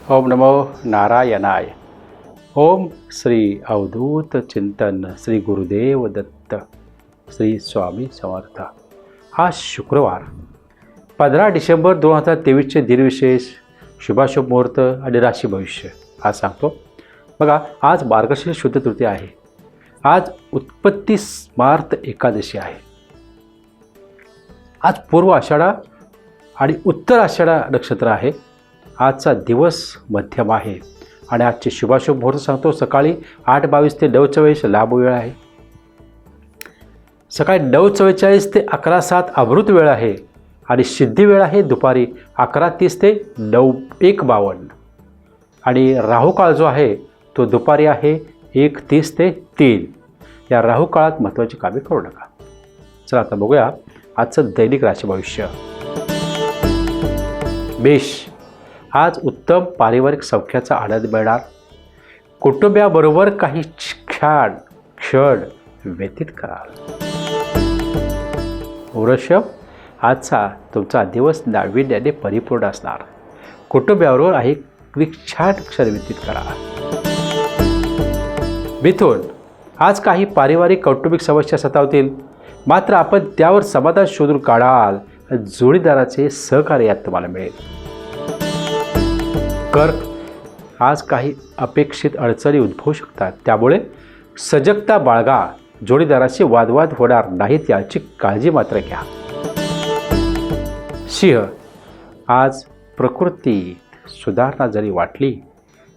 ओम नमो नारायणाय. ओम श्री अवधूत चिंतन श्री गुरुदेव दत्त श्री स्वामी समर्थ. आज शुक्रवार 15 डिसेंबर 2023चे दिनविशेष, शुभाशुभ मुहूर्त आणि राशी भविष्य आज सांगतो. बघा, आज मार्गशीर्ष शुद्ध तृतीया आहे. आज उत्पत्ती स्मार्त एकादशी आहे. आज पूर्व आषाढा आणि उत्तर आषाढा नक्षत्र आहे. आजचा दिवस मध्यम आहे आणि आजचे शुभाशुभ मुहूर्त सांगतो. सकाळी 8:22 ते 9:44 लाभ वेळ आहे. सकाळी 9:44 ते 11:07 अमृत वेळ आहे आणि सिद्धी वेळ आहे दुपारी 11:30 ते 1:52. आणि राहू काळ जो आहे तो दुपारी आहे 1:30 ते 3. या राहू काळात महत्त्वाची कामे करू नका. चला आता बघूया आजचं दैनिक राशी भविष्य. मेष, आज उत्तम पारिवारिक सौख्याचा आनंद मिळणार. कुटुंबाबरोबर काही क्षण व्यतीत कराल. वृषभ, आजचा तुमचा दिवस नाविन्याने परिपूर्ण असणार. कुटुंबाबरोबर छान क्षण व्यतीत करा. मिथुन, आज काही पारिवारिक कौटुंबिक समस्या सतावतील, मात्र आपण त्यावर समाधान शोधून काढाल. जोडीदाराचे सहकार्य यात तुम्हाला मिळेल. कर्क, आज काही अपेक्षित अडचणी उद्भवू शकतात, त्यामुळे सजगता बाळगा. जोडीदाराशी वादवाद होणार नाहीत याची काळजी मात्र घ्या. सिंह, आज प्रकृतीत सुधारणा जरी वाटली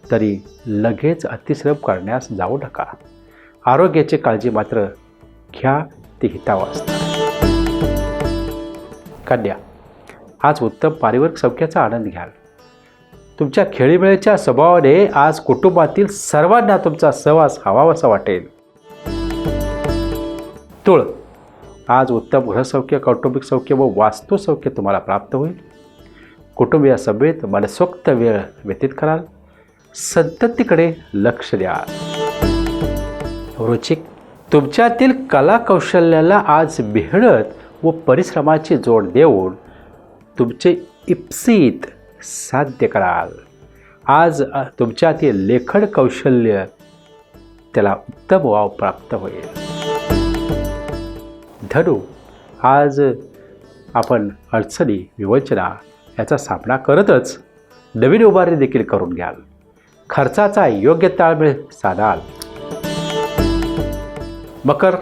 तरी लगेच अतिश्रम करण्यास जाऊ नका. आरोग्याची काळजी मात्र घ्या, ते हितावं असणार. कन्या, आज उत्तम पारिवारिक सौख्याचा आनंद घ्याल. तुमच्या खेळीमेळीच्या स्वभावाने आज कुटुंबातील सर्वांना तुमचा सहवास हवावासा वाटेल. तुळ, आज उत्तम गृहसौख्य, कौटुंबिक सौख्य व वास्तुसौख्य तुम्हाला प्राप्त होईल. कुटुंबियासमवेत मनसोक्त वेळ व्यतीत कराल. संततीकडे लक्ष द्या. वृश्चिक, तुमच्यातील कला कौशल्याला आज मेहनत व परिश्रमाची जोड देऊन तुमचे इप्सित साध्य कराल. आज तुमच्यातील लेखन कौशल्य त्याला उत्तम वाव प्राप्त होईल. धनु, आज आपण अडचणी विवंचना याचा सामना करतच नवीन उभारणी देखील करून घ्याल. खर्चाचा योग्य ताळमेळ साधाल. मकर,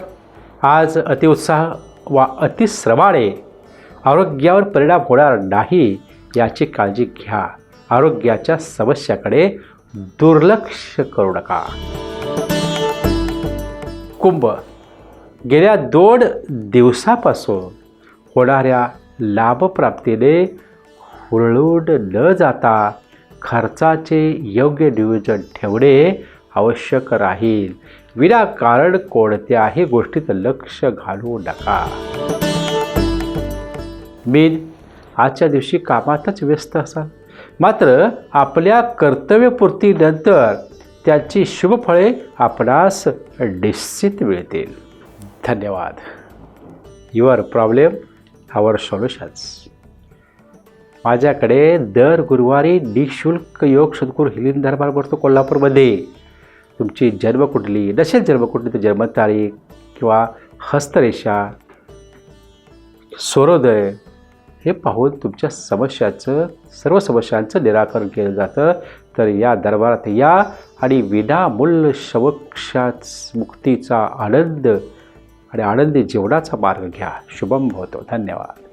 आज अतिउत्साह वा अतिश्रमाने आरोग्यावर परिणाम होणार नाही याची काळजी घ्या. आरोग्याच्या समस्याकडे दुर्लक्ष करू नका. कुंभ, गेल्या 2 दिवसापासून होणाऱ्या लाभप्राप्तीने हुरळून न जाता खर्चाचे योग्य नियोजन ठेवणे आवश्यक राहील. विनाकारण कोणत्याही गोष्टीत लक्ष घालू नका. मीन, आजच्या दिवशी कामातच व्यस्त असाल, मात्र आपल्या कर्तव्यपूर्तीनंतर त्याची शुभफळे आपणास निश्चित मिळतील. धन्यवाद. Your problem our solutions. माझ्याकडे दर गुरुवारी निःशुल्क योग सद्गुरू हिलिंग दरबार भरतो कोल्हापूरमध्ये. तुमची जन्मकुंडली नसेल, जन्मकुंडली तर जन्मतारीख किंवा हस्तरेषा, सूर्योदय हे पाहून तुमच्या सर्व समस्यांचं निराकरण केलं जातं. तर या दरबारात या आणि विनामूल्य मुक्तीचा आनंद आणि आनंदी जीवनाचा मार्ग घ्या. शुभम भवतो. धन्यवाद.